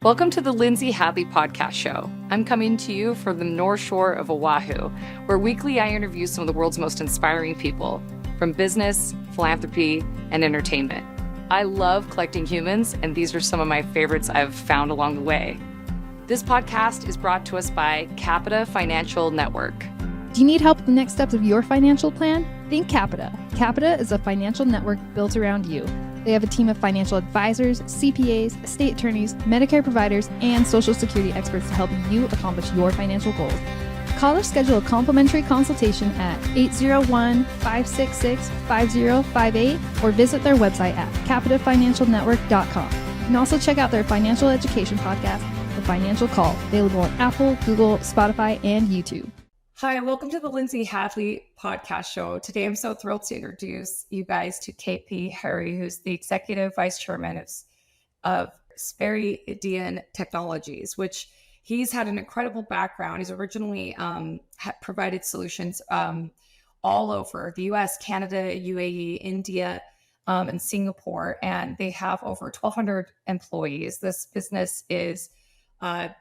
Welcome to the Lindsay Hadley Podcast Show. I'm coming to you from the North Shore of Oahu, where weekly I interview some of the world's most inspiring people from business, philanthropy, and entertainment. I love collecting humans, and these are some of my favorites I've found along the way. This podcast is brought to us by Capita Financial Network. Do you need help with the next steps of your financial plan? Think Capita. Capita is a financial network built around you. They have a team of financial advisors, CPAs, estate attorneys, Medicare providers, and Social Security experts to help you accomplish your financial goals. Call or schedule a complimentary consultation at 801-566-5058 or visit their website at capitafinancialnetwork.com. You can also check out their financial education podcast, The Financial Call, available on Apple, Google, Spotify, and YouTube. Hi, welcome to the Lindsay Hadley Podcast Show. Today, I'm so thrilled to introduce you guys to KP Hari, who's the Executive Vice Chairman of Speridian Technologies, which he's had an incredible background. He's originally provided solutions all over the US, Canada, UAE, India, and Singapore, and they have over 1,200 employees. This business is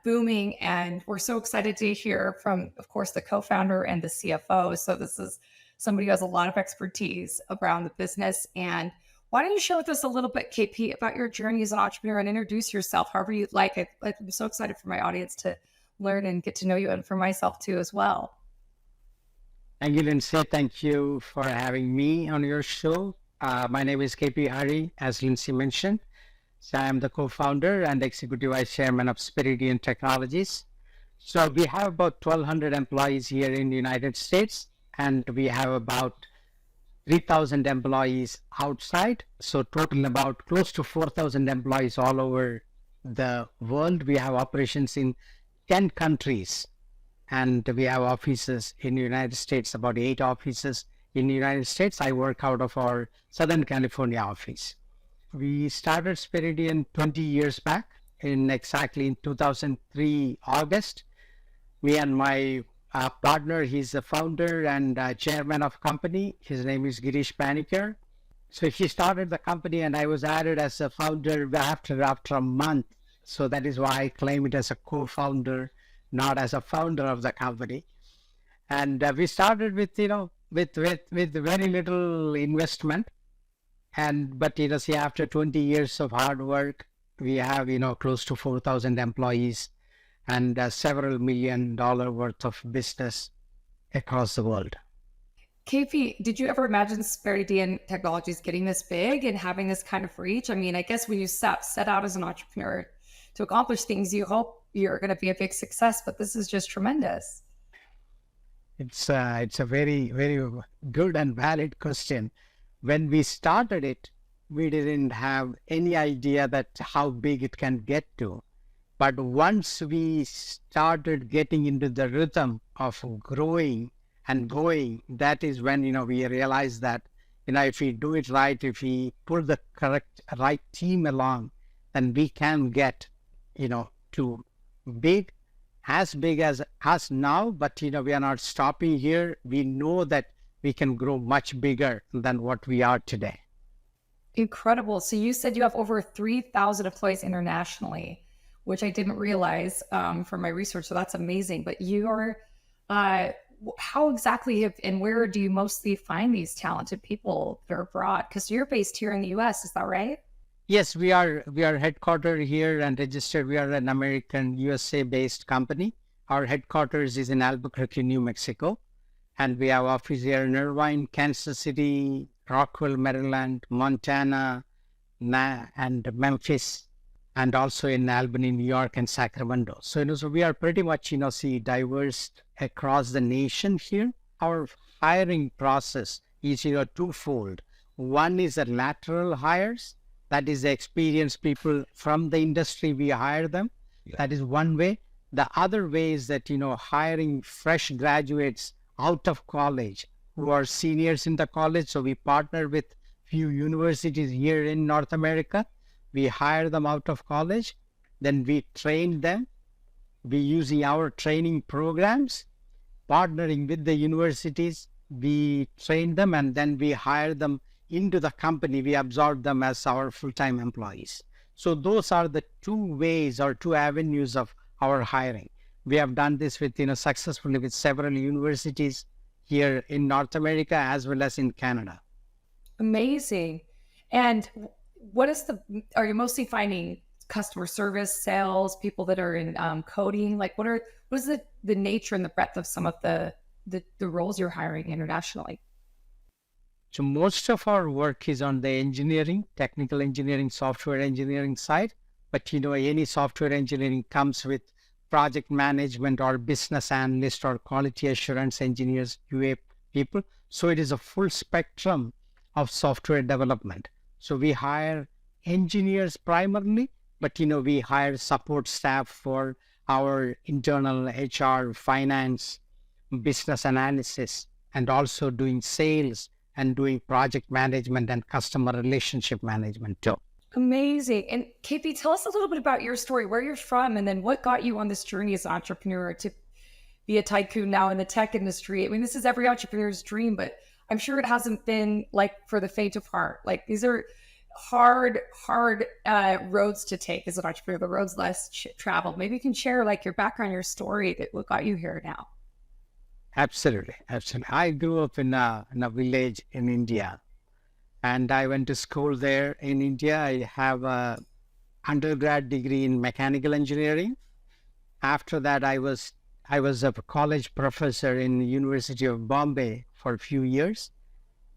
booming, and we're so excited to hear from, of course, the co-founder and the CFO. So this is somebody who has a lot of expertise around the business. And why don't you share with us a little bit, KP, about your journey as an entrepreneur and introduce yourself however you'd like. I'm so excited for my audience to learn and get to know you, and for myself too as well. Thank you, Lindsay. Thank you for having me on your show. My name is KP Hari, as Lindsay mentioned. So I am the co-founder and executive vice chairman of Speridian Technologies. So we have about 1,200 employees here in the United States, and we have about 3,000 employees outside. So total about close to 4,000 employees all over the world. We have operations in 10 countries, and we have offices in the United States, about 8 offices in the United States. I work out of our Southern California office. We started Speridian 20 years back in 2003 August. Me and my partner, he's the founder and chairman of company. His name is Girish Panikar. So he started the company, and I was added as a founder after a month. So that is why I claim it as a co-founder, not as a founder of the company. And we started with very little investment. But see, after 20 years of hard work, we have close to 4,000 employees and several $1 million worth of business across the world. KP, did you ever imagine Speridian Technologies getting this big and having this kind of reach? I mean, I guess when you set out as an entrepreneur to accomplish things, you hope you're going to be a big success, but this is just tremendous. It's a very, very good and valid question. When we started it, we didn't have any idea that how big it can get to. But once we started getting into the rhythm of growing and going, that is when, we realized that, if we do it right, if we pull the right team along, then we can get, to as big as us now. But, we are not stopping here. We know that we can grow much bigger than what we are today. Incredible. So you said you have over 3,000 employees internationally, which I didn't realize from my research. So that's amazing. But you're, how exactly and where do you mostly find these talented people that are abroad? Because you're based here in the US, is that right? Yes, we are headquartered here and registered. We are an American USA-based company. Our headquarters is in Albuquerque, New Mexico. And we have office here in Irvine, Kansas City, Rockwell, Maryland, Montana, and Memphis, and also in Albany, New York, and Sacramento. So, so we are pretty much, diverse across the nation here. Our hiring process is, twofold. One is the lateral hires. That is the experienced people from the industry, we hire them. Yeah. That is one way. The other way is that, hiring fresh graduates out of college who are seniors in the college. So we partner with few universities here in North America. We hire them out of college. Then we train them. We use our training programs, partnering with the universities. We train them, and then we hire them into the company. We absorb them as our full-time employees. So those are the two ways or two avenues of our hiring. We have done this with, successfully with several universities here in North America as well as in Canada. Amazing. And what is are you mostly finding customer service, sales, people that are in coding? Like what is the nature and the breadth of some of the roles you're hiring internationally? So most of our work is on the engineering, technical engineering, software engineering side. But any software engineering comes with project management or business analyst or quality assurance engineers, QA people. So it is a full spectrum of software development. So we hire engineers primarily, but we hire support staff for our internal HR, finance, business analysis, and also doing sales and doing project management and customer relationship management too. Amazing. And KP, tell us a little bit about your story, where you're from, and then what got you on this journey as an entrepreneur to be a tycoon now in the tech industry. I mean, this is every entrepreneur's dream, but I'm sure it hasn't been like for the faint of heart. Like these are hard roads to take as an entrepreneur, the roads less traveled. Maybe you can share like your background, your story that what got you here now. Absolutely. Absolutely. I grew up in a village in India, and I went to school there in India. I have a undergrad degree in mechanical engineering. After that, I was a college professor in the University of Bombay for a few years.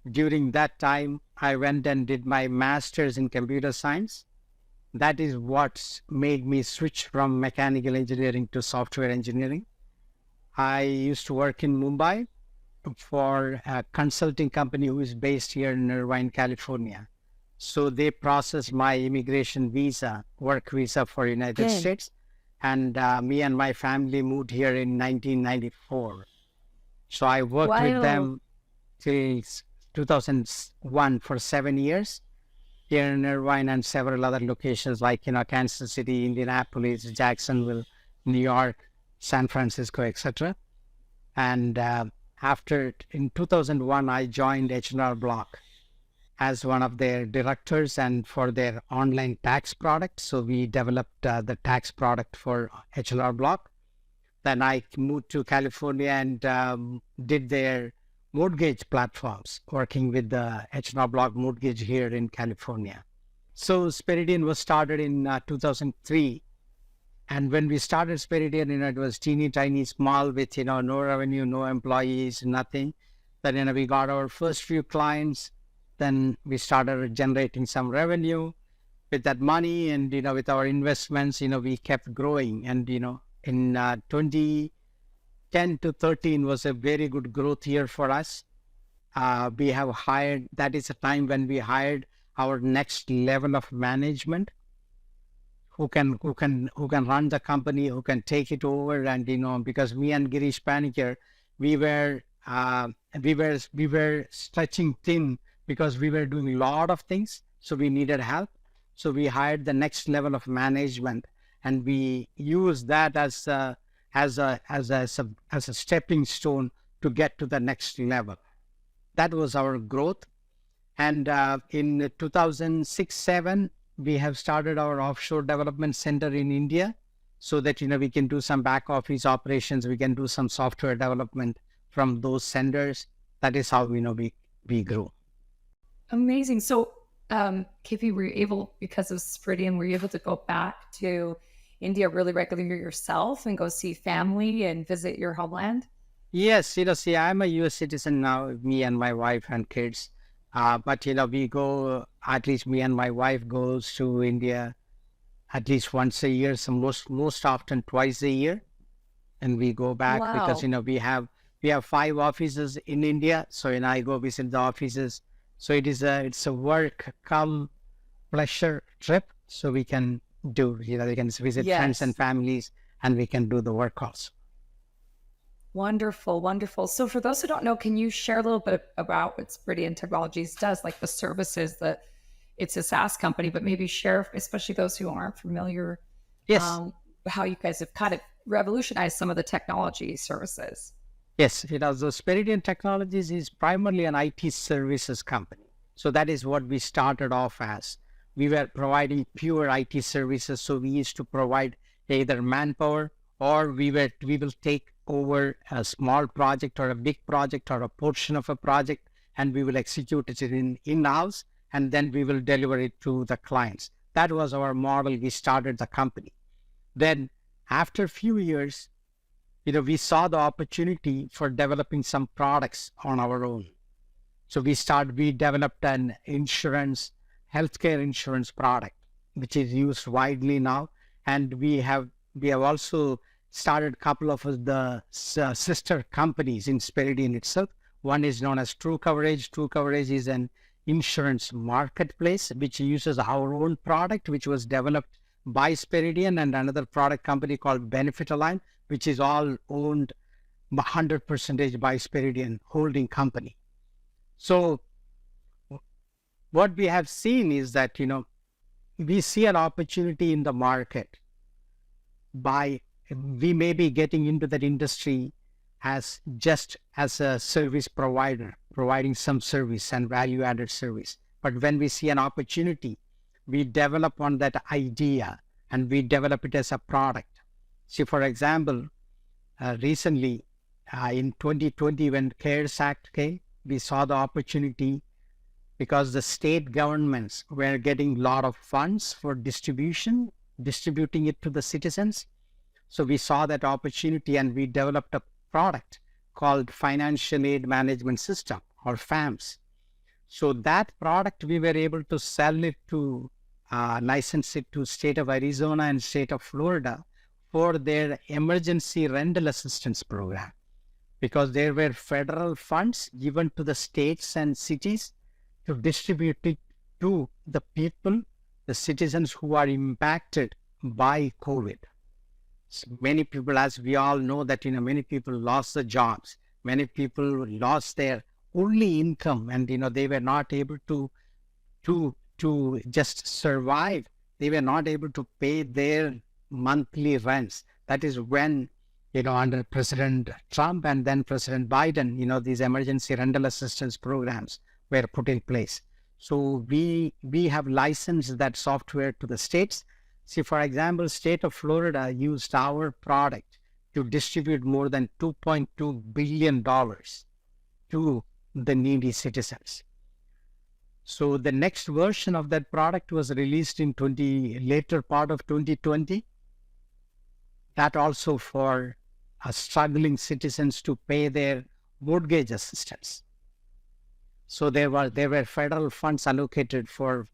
During that time, I went and did my master's in computer science. That is what made me switch from mechanical engineering to software engineering. I used to work in Mumbai for a consulting company who is based here in Irvine, California. So they processed my immigration visa, work visa for United States. And me and my family moved here in 1994. So I worked with them till 2001 for 7 years here in Irvine and several other locations like, Kansas City, Indianapolis, Jacksonville, New York, San Francisco, etc. And in 2001, I joined H&R Block as one of their directors and for their online tax product. So we developed the tax product for H&R Block. Then I moved to California and did their mortgage platforms, working with the H&R Block mortgage here in California. So Speridian was started in 2003. And when we started Speridian, it was teeny tiny, small with, no revenue, no employees, nothing. Then, we got our first few clients. Then we started generating some revenue with that money, and, with our investments, we kept growing. And, in 2010 to 13 was a very good growth year for us. We have hired, that is a time when we hired our next level of management who can run the company, who can take it over. And, because me and Girish Paniker, we were stretching thin because we were doing a lot of things. So we needed help. So we hired the next level of management, and we used that as a stepping stone to get to the next level. That was our growth. And in 2006-07, we have started our offshore development center in India so that, we can do some back office operations. We can do some software development from those centers. That is how, we grew. Amazing. So, KP, were you able, because of Speridian, were you able to go back to India really regularly yourself and go see family and visit your homeland? Yes, see, I'm a US citizen now, me and my wife and kids. But, we go, at least me and my wife goes to India at least once a year, so most often twice a year. And we go back because, we have 5 offices in India. So, I go visit the offices. So it's a work come pleasure trip. So we can do, we can visit friends and families, and we can do the work also. Wonderful, wonderful. So for those who don't know, can you share a little bit about what SPN Technologies does, like the services that it's a SaaS company, but maybe share, especially those who aren't familiar, how you guys have kind of revolutionized some of the technology services. Yes, so Speridian Technologies is primarily an IT services company. So that is what we started off as. we were providing pure IT services. So we used to provide either manpower, or we will take over a small project or a big project or a portion of a project, and we will execute it in-house, and then we will deliver it to the clients. That was our model. We started the company. Then after a few years, we saw the opportunity for developing some products on our own. So we developed an healthcare insurance product, which is used widely now. And we have also started a couple of the sister companies in Speridian itself. One is known as True Coverage. True Coverage is an insurance marketplace which uses our own product, which was developed by Speridian, and another product company called Benefit Align, which is all owned 100% by Speridian holding company. So what we have seen is that, we see an opportunity in the market we may be getting into that industry as a service provider, providing some service and value-added service. But when we see an opportunity, we develop on that idea and we develop it as a product. See, for example, recently in 2020, when CARES Act came, we saw the opportunity because the state governments were getting a lot of funds for distributing it to the citizens. So we saw that opportunity and we developed a product called Financial Aid Management System, or FAMS. So that product, we were able to sell it to, license it to state of Arizona and state of Florida for their emergency rental assistance program, because there were federal funds given to the states and cities to distribute it to the people, the citizens who are impacted by COVID. So many people, as we all know, that many people lost their jobs, many people lost their only income, and they were not able to just survive. They were not able to pay their monthly rents. That is when, under President Trump and then President Biden, these emergency rental assistance programs were put in place. So we have licensed that software to the states. See, for example, state of Florida used our product to distribute more than $2.2 billion to the needy citizens. So the next version of that product was released in later part of 2020. That also for struggling citizens to pay their mortgage assistance. So there were federal funds allocated for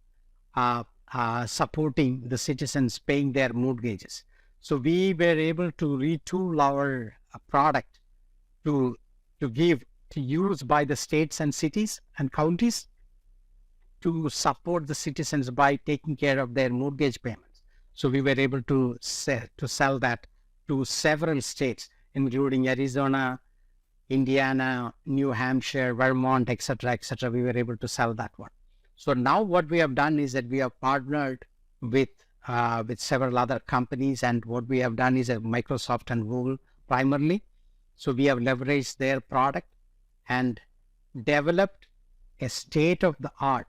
supporting the citizens paying their mortgages. So we were able to retool our product to use by the states and cities and counties to support the citizens by taking care of their mortgage payments. So we were able to sell that to several states, including Arizona, Indiana, New Hampshire, Vermont, etc., etc. We were able to sell that one. So now what we have done is that we have partnered with several other companies, and what we have done is Microsoft and Google primarily. So we have leveraged their product and developed a state-of-the-art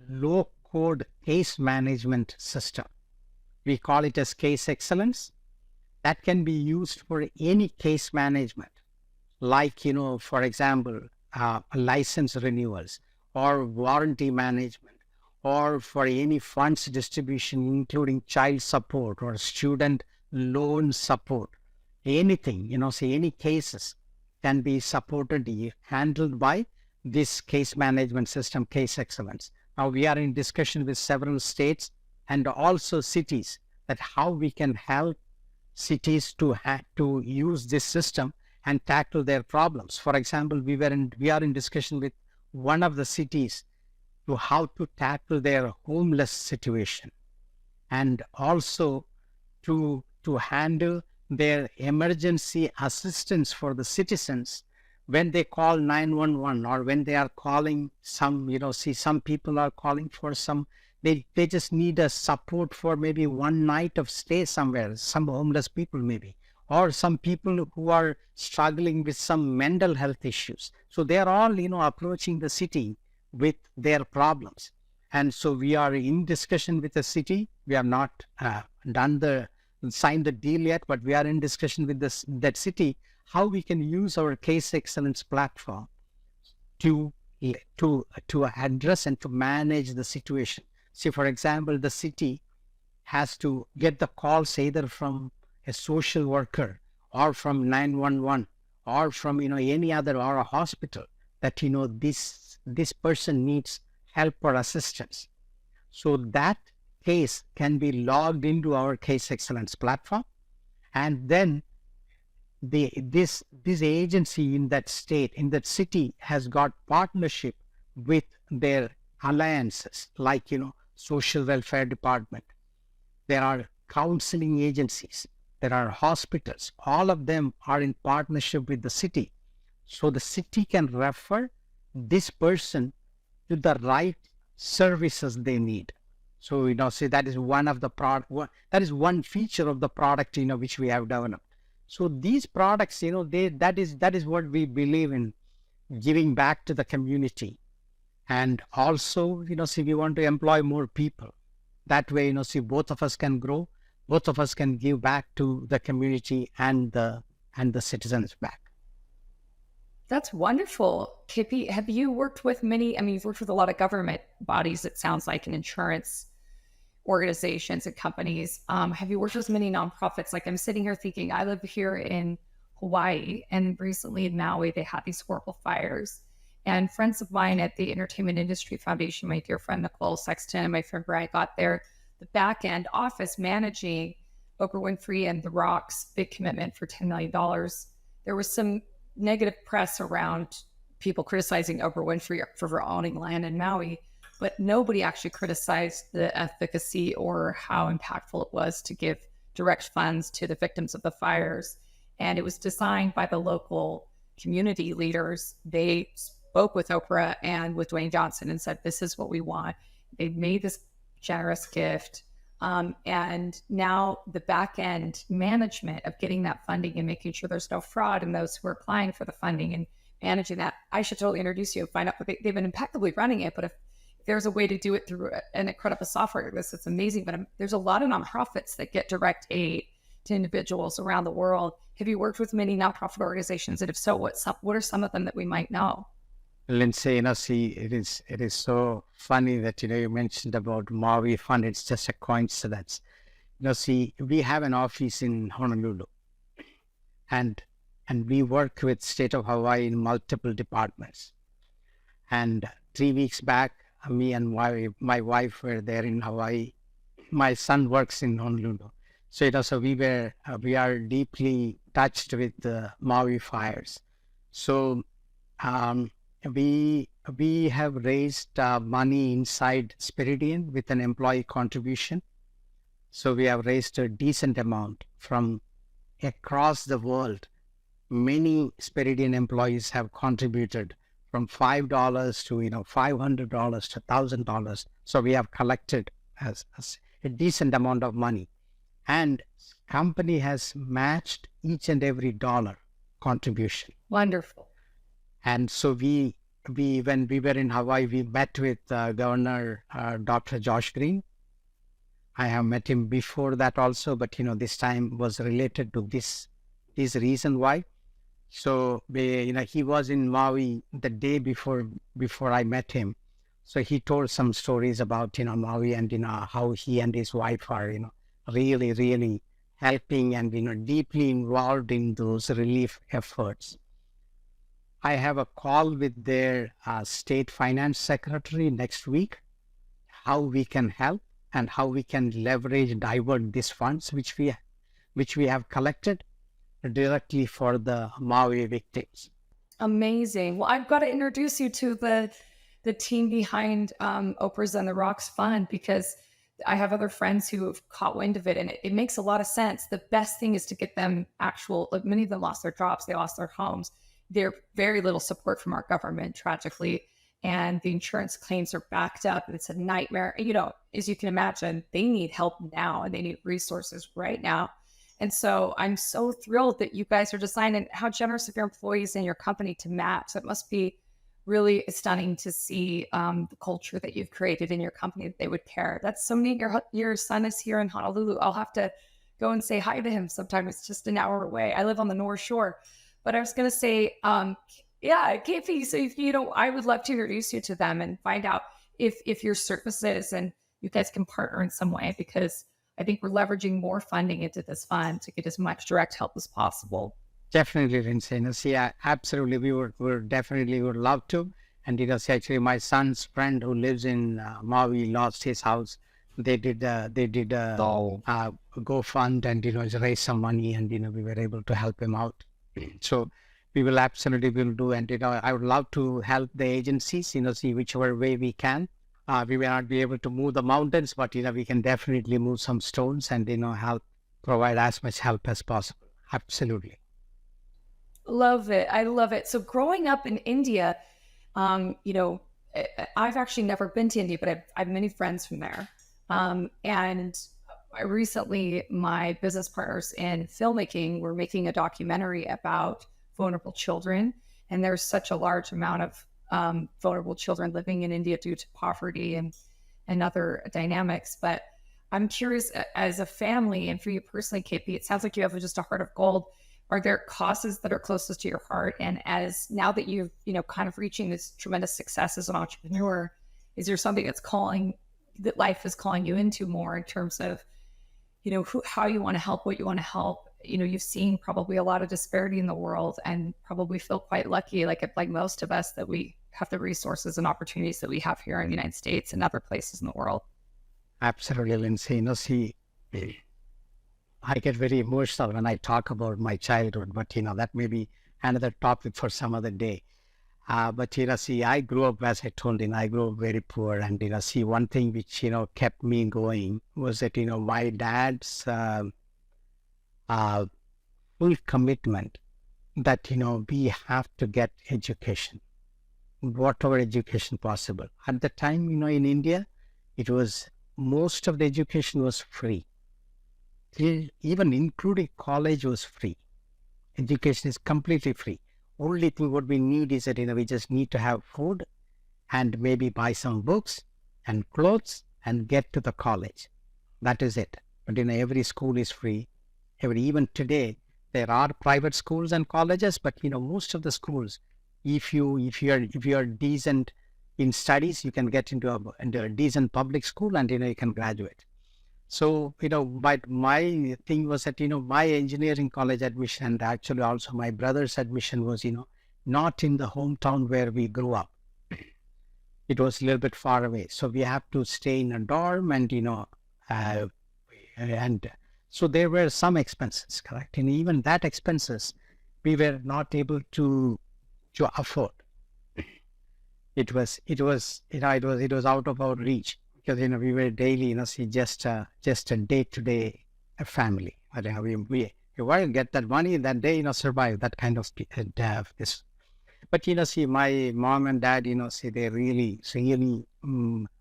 low-code case management system. We call it as Case Excellence. That can be used for any case management, like, for example, license renewals or warranty management, or for any funds distribution, including child support or student loan support. Anything, say any cases can be handled by this case management system, Case Excellence. Now we are in discussion with several states and also cities that how we can help cities to use this system and tackle their problems. For example, we are in discussion with one of the cities to how to tackle their homeless situation, and also to handle their emergency assistance for the citizens when they call 911, or when they are calling some, some people are calling for they just need a support for maybe one night of stay somewhere, some homeless people maybe, or some people who are struggling with some mental health issues. So they are all, approaching the city with their problems. And so we are in discussion with the city. We have not signed the deal yet, but we are in discussion with that city, how we can use our case excellence platform to address and to manage the situation. See, for example, the city has to get the calls either from a social worker or from 911 or from any other, or a hospital, that this person needs help or assistance. So that case can be logged into our case excellence platform, and then this agency in that state, in that city, has got partnership with their alliances, like social welfare department. There are counseling agencies, there are hospitals. All of them are in partnership with the city, so the city can refer this person to the right services they need. So see, that is one of the that is one feature of the product which we have developed. So these products, that is what we believe in, giving back to the community. And also, see, we want to employ more people. That way, see, both of us can grow, both of us can give back to the community and the citizens back. That's wonderful. KP, have you worked with you've worked with a lot of government bodies, it sounds like, and insurance organizations and companies. Have you worked with many nonprofits? Like, I'm sitting here thinking, I live here in Hawaii, and recently in Maui, they had these horrible fires. And friends of mine at the Entertainment Industry Foundation, my dear friend Nicole Sexton and my friend Brian, got there, the back end office managing Oprah Winfrey and The Rock's big commitment for $10 million. There was some negative press around people criticizing Oprah Winfrey for owning land in Maui, but nobody actually criticized the efficacy or how impactful it was to give direct funds to the victims of the fires. And it was designed by the local community leaders. They spoke with Oprah and with Dwayne Johnson and said, this is what we want. They made this generous gift. And now the back end management of getting that funding and making sure there's no fraud in those who are applying for the funding and managing that. I should totally introduce you and find out, but they've been impeccably running it. But if there's a way to do it through an incredible software like this, it's amazing. But there's a lot of nonprofits that get direct aid to individuals around the world. Have you worked with many nonprofit organizations? And if so, what are some of them that we might know? Lindsay, see, it is so funny that you mentioned about Maui Fund. It's just a coincidence. See, we have an office in Honolulu, and we work with State of Hawaii in multiple departments. And 3 weeks back, me and my wife were there in Hawaii. My son works in Honolulu, so so we are deeply touched with the Maui fires. So we have raised money inside Speridian with an employee contribution. So we have raised a decent amount from across the world. Many Speridian employees have contributed from $5 to $500 to $1,000. So we have collected as a decent amount of money, and company has matched each and every dollar contribution. Wonderful. And so when we were in Hawaii, we met with Governor Dr. Josh Green. I have met him before that also, but this time was related to this reason why. So he was in Maui the day before I met him. So he told some stories about Maui and how he and his wife are really, really helping and deeply involved in those relief efforts. I have a call with their state finance secretary next week, how we can help and how we can divert these funds which we have collected directly for the Maui victims. Amazing. Well, I've got to introduce you to the team behind Oprah's and the Rocks Fund, because I have other friends who have caught wind of it, and it makes a lot of sense. The best thing is to get them many of them lost their jobs, they lost their homes. There's very little support from our government, tragically, and the insurance claims are backed up, and it's a nightmare. As you can imagine, they need help now, and they need resources right now. And so I'm so thrilled that you guys are designing, how generous of your employees and your company to match. That must be really stunning to see the culture that you've created in your company, that they would care. That's so neat. Your son is here in Honolulu. I'll have to go and say hi to him sometime. It's just an hour away. I live on the North Shore. But I was going to say, yeah, KP. So if I would love to introduce you to them and find out if your services and you guys can partner in some way, because I think we're leveraging more funding into this fund to get as much direct help as possible. Definitely, Lindsay. Yeah, absolutely. We definitely would love to. And see, actually, my son's friend who lives in Maui lost his house. They did go fund and raise some money, and we were able to help him out. So we will absolutely will do. And I would love to help the agencies. See whichever way we can. We may not be able to move the mountains, but we can definitely move some stones and help provide as much help as possible. Absolutely. Love it. I love it. So growing up in India, I've actually never been to India, but I have many friends from there. And recently, my business partners in filmmaking were making a documentary about vulnerable children. And there's such a large amount of vulnerable children living in India due to poverty and other dynamics. But I'm curious, as a family and for you personally, KP, it sounds like you have just a heart of gold. Are there causes that are closest to your heart? And as now that you've, kind of reaching this tremendous success as an entrepreneur, is there something that life is calling you into more in terms of, how you want to help, what you want to help? You've seen probably a lot of disparity in the world and probably feel quite lucky, like most of us, that we have the resources and opportunities that we have here in the United States and other places in the world. Absolutely, Lindsay. I get very emotional when I talk about my childhood, but that may be another topic for some other day. But I grew up, as I told I grew up very poor, and one thing which kept me going was that my dad's full commitment that we have to get education, whatever education possible. At the time, in India, it was most of the education was free. Even including college was free. Education is completely free. Only thing what we need is that we just need to have food and maybe buy some books and clothes and get to the college. That is it. But every school is free. Even today there are private schools and colleges, but most of the schools, if you are decent in studies, you can get into a decent public school and you can graduate. So, but my thing was that, my engineering college admission and actually also my brother's admission was, not in the hometown where we grew up. It was a little bit far away. So we have to stay in a dorm and, and so there were some expenses, correct? And even that expenses, we were not able to afford. It was out of our reach. Because we were daily, just a day-to-day family. We want to get that money that day, survive that kind of this. But my mom and dad, they really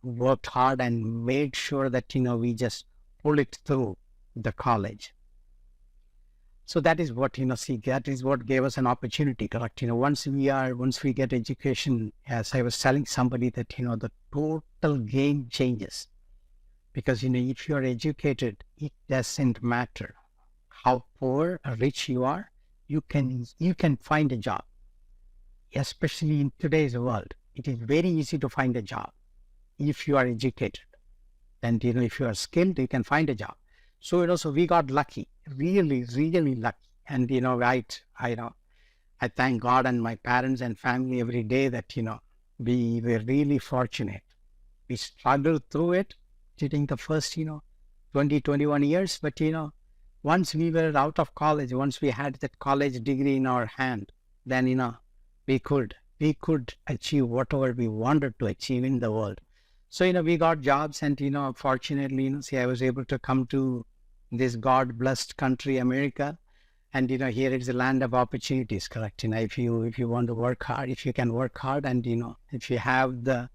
worked hard and made sure that we just pull it through the college. So that is what that is what gave us an opportunity, correct? Once we get education, as I was telling somebody that the total game changes, because if you are educated, it doesn't matter how poor or rich you are, you can find a job. Especially in today's world, it is very easy to find a job if you are educated, and if you are skilled, you can find a job. So so we got lucky, really lucky, and I thank God and my parents and family every day that we were really fortunate. We struggled through it during the first 21 years, but once we were out of college, once we had that college degree in our hand, then we could achieve whatever we wanted to achieve in the world. So we got jobs, and fortunately I was able to come to this God-blessed country, America, and here it's a land of opportunities, correct? If you want to work hard, if you can work hard, and if you have the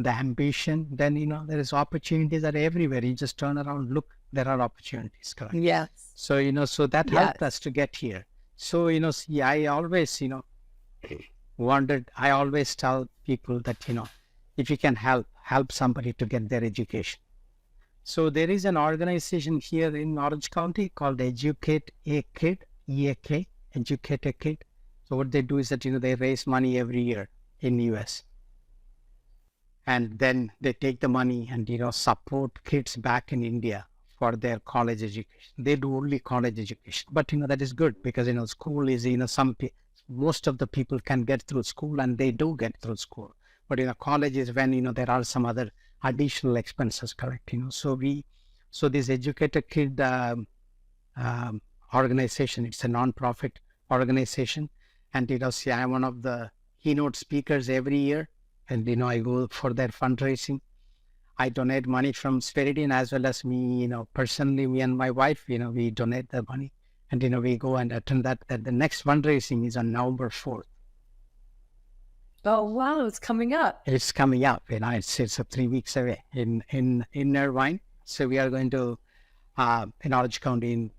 ambition, then there is opportunities are everywhere. You just turn around, look, there are opportunities, correct? Yes. So so that helped us to get here. So I always wanted, I always tell people that, if you can help somebody to get their education. So there is an organization here in Orange County called Educate a Kid, EAK, Educate a Kid. So what they do is that, they raise money every year in US. And then they take the money and, support kids back in India for their college education. They do only college education. But, that is good because, school is, most of the people can get through school and they do get through school. But, college is when, there are some other additional expenses, correct? So this Educated Kid organization, it's a non-profit organization. And, see, I'm one of the keynote speakers every year. And, I go for their fundraising. I donate money from Speridian as well as me, personally, me and my wife, we donate the money. And, we go and attend that. The next fundraising is on November 4th. Oh, wow. It's coming up. It's coming up. It's 3 weeks away in Irvine. So we are going to, in Orange County,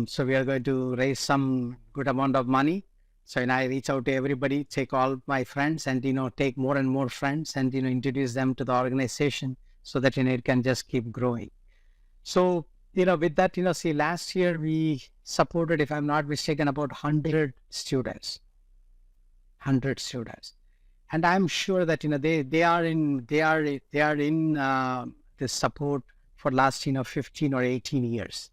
so we are going to raise some good amount of money. So I reach out to everybody, take all my friends and, take more and more friends and, introduce them to the organization so that, it can just keep growing. So, with that, see, last year we supported, if I'm not mistaken, about 100 students. And I'm sure that, they are in this support for last, 15 or 18 years.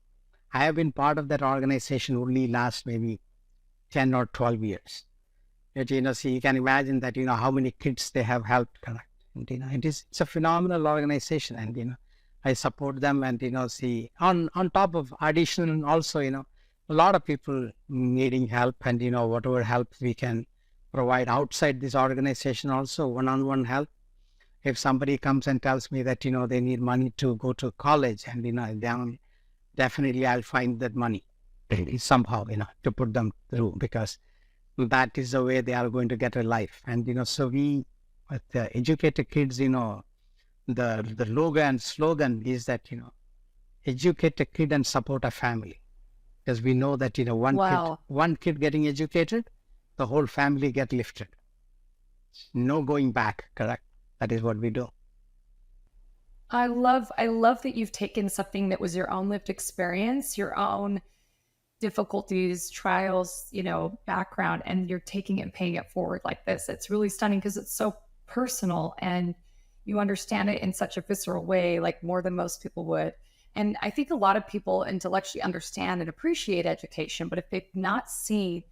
I have been part of that organization only last maybe 10 or 12 years. Yet, see, you can imagine that, how many kids they have helped, correct? And, it's a phenomenal organization and, I support them and, see, on top of additional also, a lot of people needing help and, whatever help we can provide outside this organization also, one-on-one help. If somebody comes and tells me that, they need money to go to college and, then definitely I'll find that money somehow, to put them through because that is the way they are going to get a life. And, so we, with the Educated Kids, the logo and slogan is that, educate a kid and support a family. Because we know that, one kid getting educated, the whole family get lifted. No going back, correct? That is what we do. I love that you've taken something that was your own lived experience, your own difficulties, trials, background, and you're taking it and paying it forward like this. It's really stunning because it's so personal and you understand it in such a visceral way, like more than most people would. And I think a lot of people intellectually understand and appreciate education, but if they've not seen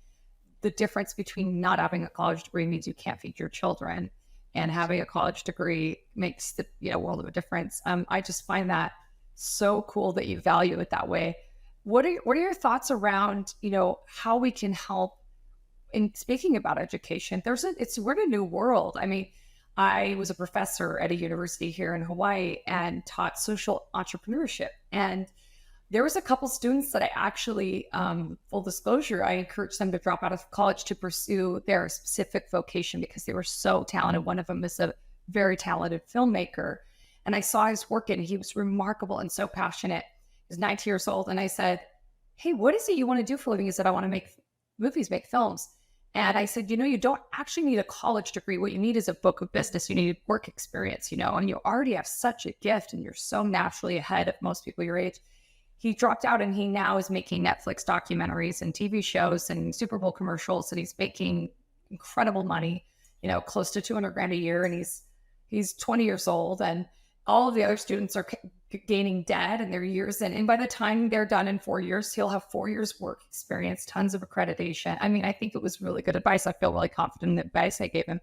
the difference between not having a college degree means you can't feed your children, and having a college degree makes the world of a difference. I just find that so cool that you value it that way. What are your thoughts around how we can help in speaking about education? We're in a new world. I mean, I was a professor at a university here in Hawaii and taught social entrepreneurship. And there was a couple students that I actually, full disclosure, I encouraged them to drop out of college to pursue their specific vocation because they were so talented. One of them is a very talented filmmaker. And I saw his work and he was remarkable and so passionate. He was 19 years old. And I said, hey, what is it you want to do for a living? He said, I want to make movies, make films. And I said, you don't actually need a college degree. What you need is a book of business. You need work experience, and you already have such a gift and you're so naturally ahead of most people your age. He dropped out and he now is making Netflix documentaries and TV shows and Super Bowl commercials. And he's making incredible money, close to 200 grand a year. And he's 20 years old and all of the other students are gaining debt and their years in. And by the time they're done in 4 years, he'll have 4 years work experience, tons of accreditation. I mean, I think it was really good advice. I feel really confident in the advice I gave him.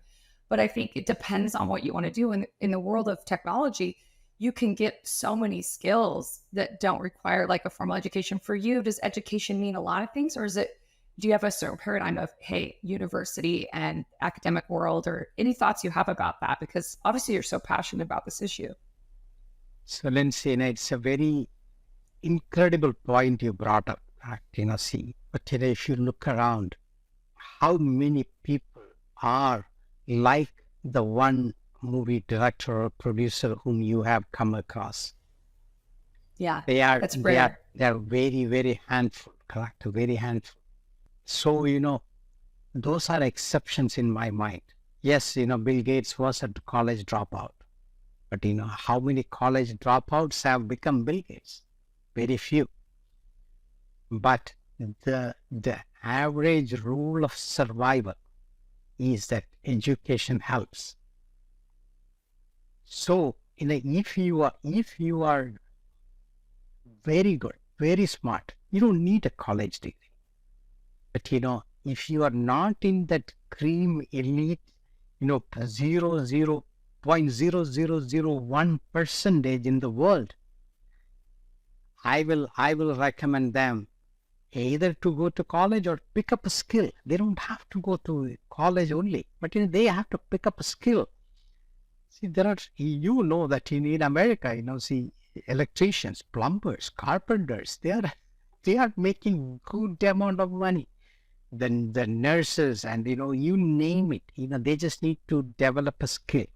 But I think it depends on what you want to do. And in the world of technology, you can get so many skills that don't require like a formal education. For you, does education mean a lot of things? Or do you have a certain paradigm of, hey, university and academic world, or any thoughts you have about that? Because obviously you're so passionate about this issue. So Lindsay, it's a very incredible point you brought up. See, but today if you look around, how many people are like the one movie director or producer whom you have come across? Yeah, that's rare. They are very, very handful, correct? Very handful. So, those are exceptions in my mind. Yes, Bill Gates was a college dropout, but how many college dropouts have become Bill Gates? Very few. But the average rule of survival is that education helps. So, if you are very good, very smart, you don't need a college degree. But if you are not in that cream elite, 0.0001% in the world, I will recommend them either to go to college or pick up a skill. They don't have to go to college only, but they have to pick up a skill. See, there are, that in America, see, electricians, plumbers, carpenters, they are making good amount of money. Then the nurses and, you name it, they just need to develop a skill.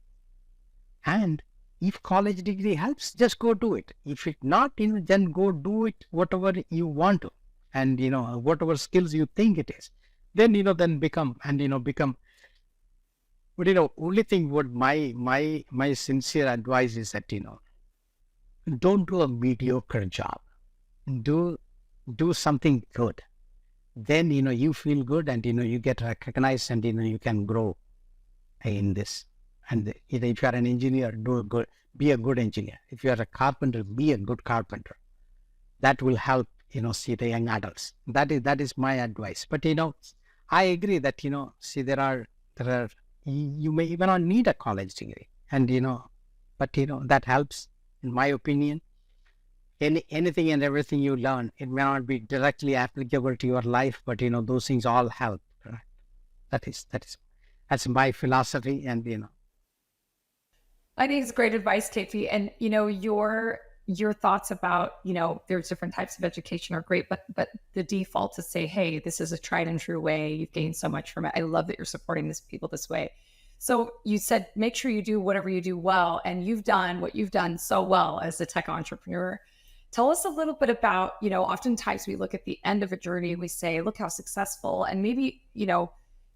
And if college degree helps, just go do it. If it not, then go do it, whatever you want to. And, whatever skills you think it is. Then, then become. But, only thing what my sincere advice is that, don't do a mediocre job. Do something good. Then, you feel good and, you get recognized and, you can grow in this. And if you are an engineer, be a good engineer. If you are a carpenter, be a good carpenter. That will help, see the young adults. That is my advice. But, I agree that, see, you may even not need a college degree. And, but, that helps, in my opinion. Anything and everything you learn, it may not be directly applicable to your life, but, those things all help. Right? That's my philosophy. And, I think it's great advice, KP. And your thoughts about, there's different types of education are great, but the default to say, hey, this is a tried and true way. You've gained so much from it. I love that you're supporting people this way. So you said, make sure you do whatever you do well. And you've done what you've done so well as a tech entrepreneur. Tell us a little bit about, oftentimes we look at the end of a journey, we say, look how successful, and maybe,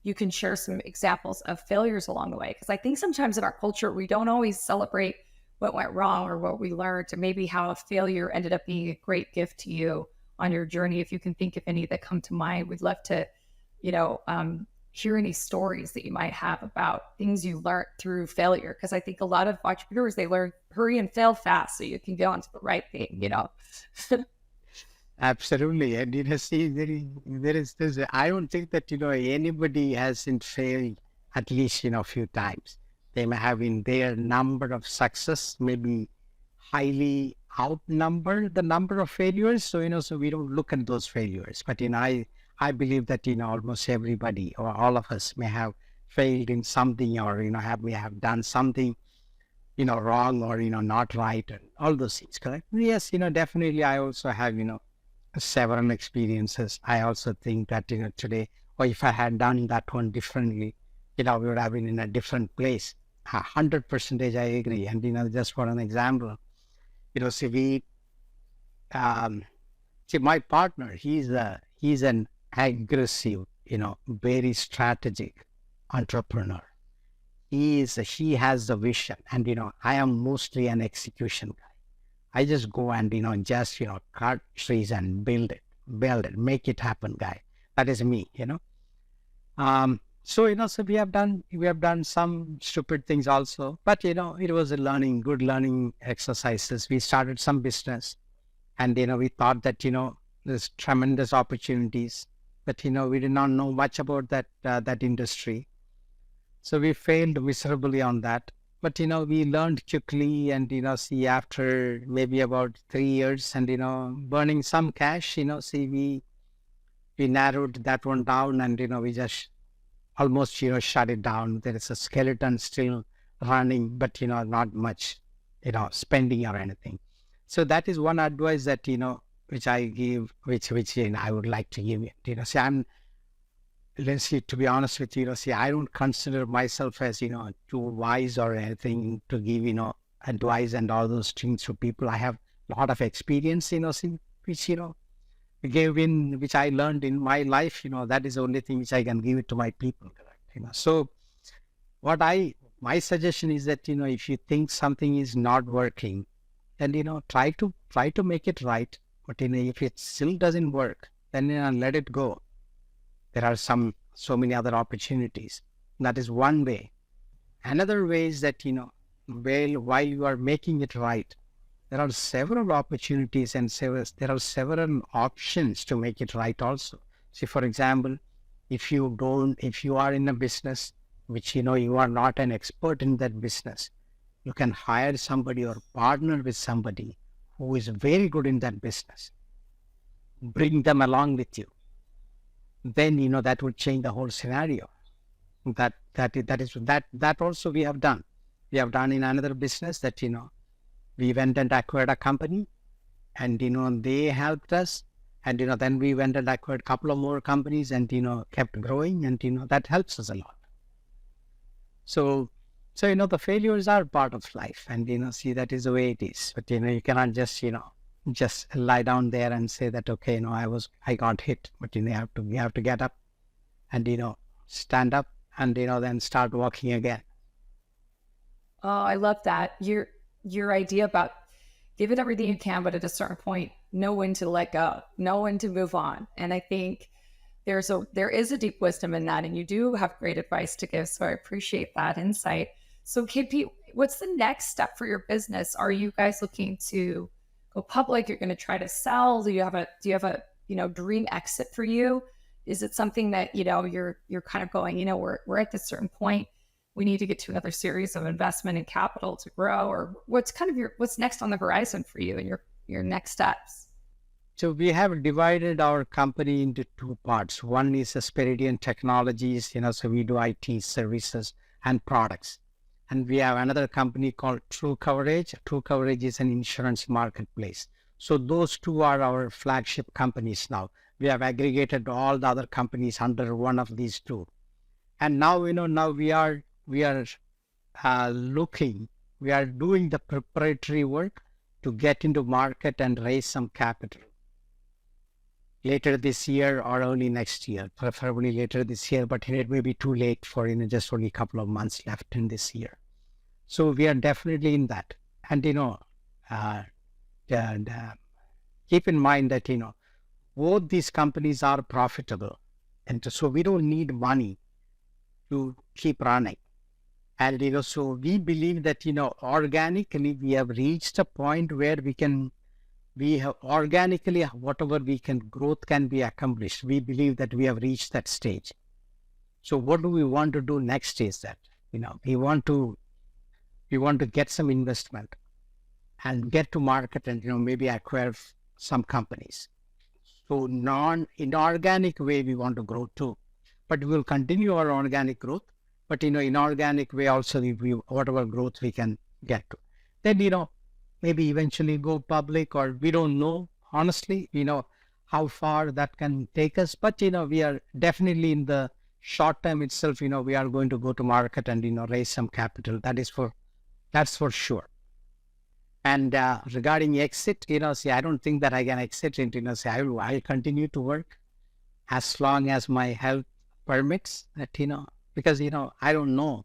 you can share some examples of failures along the way. Because I think sometimes in our culture, we don't always celebrate what went wrong or what we learned, or maybe how a failure ended up being a great gift to you on your journey. If you can think of any that come to mind, we'd love to, hear any stories that you might have about things you learned through failure. Because I think a lot of entrepreneurs, they learn hurry and fail fast so you can get onto the right thing, Absolutely. And, see, there is this, I don't think that, anybody hasn't failed at least, a few times. They may have in their number of success, maybe highly outnumber the number of failures. So, so we don't look at those failures. But, I believe that, almost everybody or all of us may have failed in something or, may have done something, wrong or, not right and all those things, correct? Yes, definitely I also have, several experiences. I also think that, today, or if I had done that one differently, we would have been in a different place. 100% I agree. And, just for an example, see, my partner, he's an aggressive, very strategic entrepreneur. He has the vision, and, I am mostly an execution guy. I just go and, just, cut trees and build it, make it happen guy. That is me, So, so we have done some stupid things also, but, it was good learning exercises. We started some business and, we thought that, there's tremendous opportunities, but, we did not know much about that industry. So we failed miserably on that. But, we learned quickly and, see, after maybe about 3 years and, burning some cash, see, we narrowed that one down and, we just almost, shut it down. There is a skeleton still running, but, not much, spending or anything. So that is one advice that, which I give, which I would like to give you. See, let's see, to be honest with you, see, I don't consider myself as, too wise or anything to give, advice and all those things to people. I have a lot of experience, see, which, which I learned in my life, that is the only thing which I can give it to my people. Correct. So my suggestion is that, if you think something is not working, then, try to make it right. But, if it still doesn't work, then, let it go. There are so many other opportunities. That is one way. Another way is that, while you are making it right, there are several opportunities and there are several options to make it right also. See, for example, if you are in a business which, you are not an expert in that business, you can hire somebody or partner with somebody who is very good in that business. Bring them along with you. Then, that would change the whole scenario. That also we have done. We have done in another business that, we went and acquired a company, and, they helped us. And, then we went and acquired a couple of more companies and, kept growing, and, that helps us a lot. So, the failures are part of life, and, see, that is the way it is. But, you cannot just lie down there and say that, okay, I got hit. But, you have to get up and, stand up and, then start walking again. Oh, I love that. Your idea about give it everything you can, but at a certain point, know when to let go, know when to move on. And I think there is a deep wisdom in that, and you do have great advice to give. So I appreciate that insight. So KP, what's the next step for your business? Are you guys looking to go public? You're going to try to sell? Do you have a dream exit for you? Is it something that you're kind of going, we're at this certain point, we need to get to another series of investment and capital to grow? Or what's next on the horizon for you and your next steps? So we have divided our company into two parts. One is the Speridian Technologies, so we do IT services and products. And we have another company called True Coverage. True Coverage is an insurance marketplace. So those two are our flagship companies now. We have aggregated all the other companies under one of these two. And now, now we are doing the preparatory work to get into market and raise some capital later this year or early next year, preferably later this year, but it may be too late for just only a couple of months left in this year. So we are definitely in that. And keep in mind that both these companies are profitable, and so we don't need money to keep running. And so we believe that organically we have reached a point where we have organically whatever growth can be accomplished. We believe that we have reached that stage. So what do we want to do next is that we want to get some investment and get to market and maybe acquire some companies. So inorganic way we want to grow too, but we will continue our organic growth. But inorganic way also, whatever growth we can get to, then maybe eventually go public, or we don't know honestly how far that can take us. But we are definitely in the short term itself. We are going to go to market and raise some capital. That's for sure. And regarding exit, see, I don't think that I can exit it. See, I'll continue to work as long as my health permits. That because I don't know.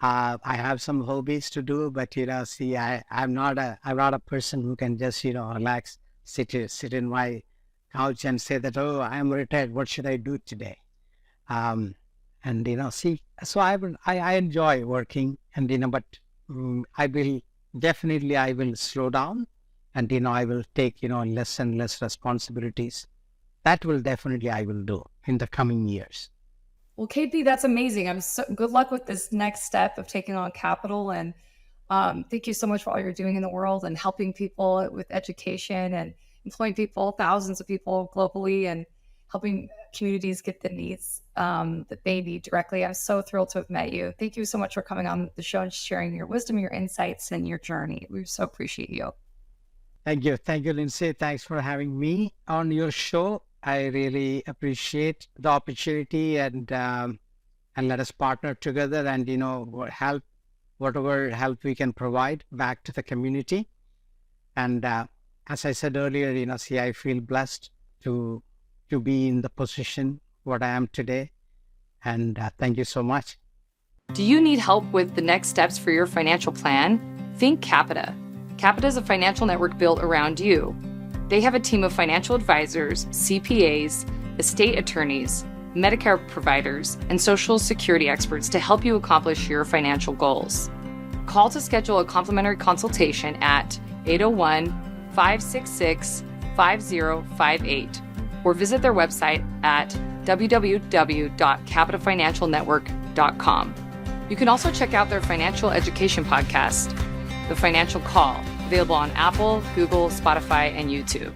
I have some hobbies to do, but see, I'm not a person who can just relax, sit in my couch and say that, oh, I am retired, what should I do today? And see, so I enjoy working, and but I will slow down, and I will take less and less responsibilities. That will definitely I will do in the coming years. Well, KP, that's amazing. Good luck with this next step of taking on capital, and thank you so much for all you're doing in the world and helping people with education and employing people, thousands of people globally, and helping communities get the needs that they need directly. I'm so thrilled to have met you. Thank you so much for coming on the show and sharing your wisdom, your insights, and your journey. We so appreciate you. Thank you, Lindsay. Thanks for having me on your show. I really appreciate the opportunity, and let us partner together and help whatever help we can provide back to the community. And as I said earlier, see, I feel blessed to be in the position what I am today. And thank you so much. Do you need help with the next steps for your financial plan? Think Capita. Capita is a financial network built around you. They have a team of financial advisors, CPAs, estate attorneys, Medicare providers, and Social Security experts to help you accomplish your financial goals. Call to schedule a complimentary consultation at 801-566-5058 or visit their website at www.capitafinancialnetwork.com. You can also check out their financial education podcast, The Financial Call, available on Apple, Google, Spotify, and YouTube.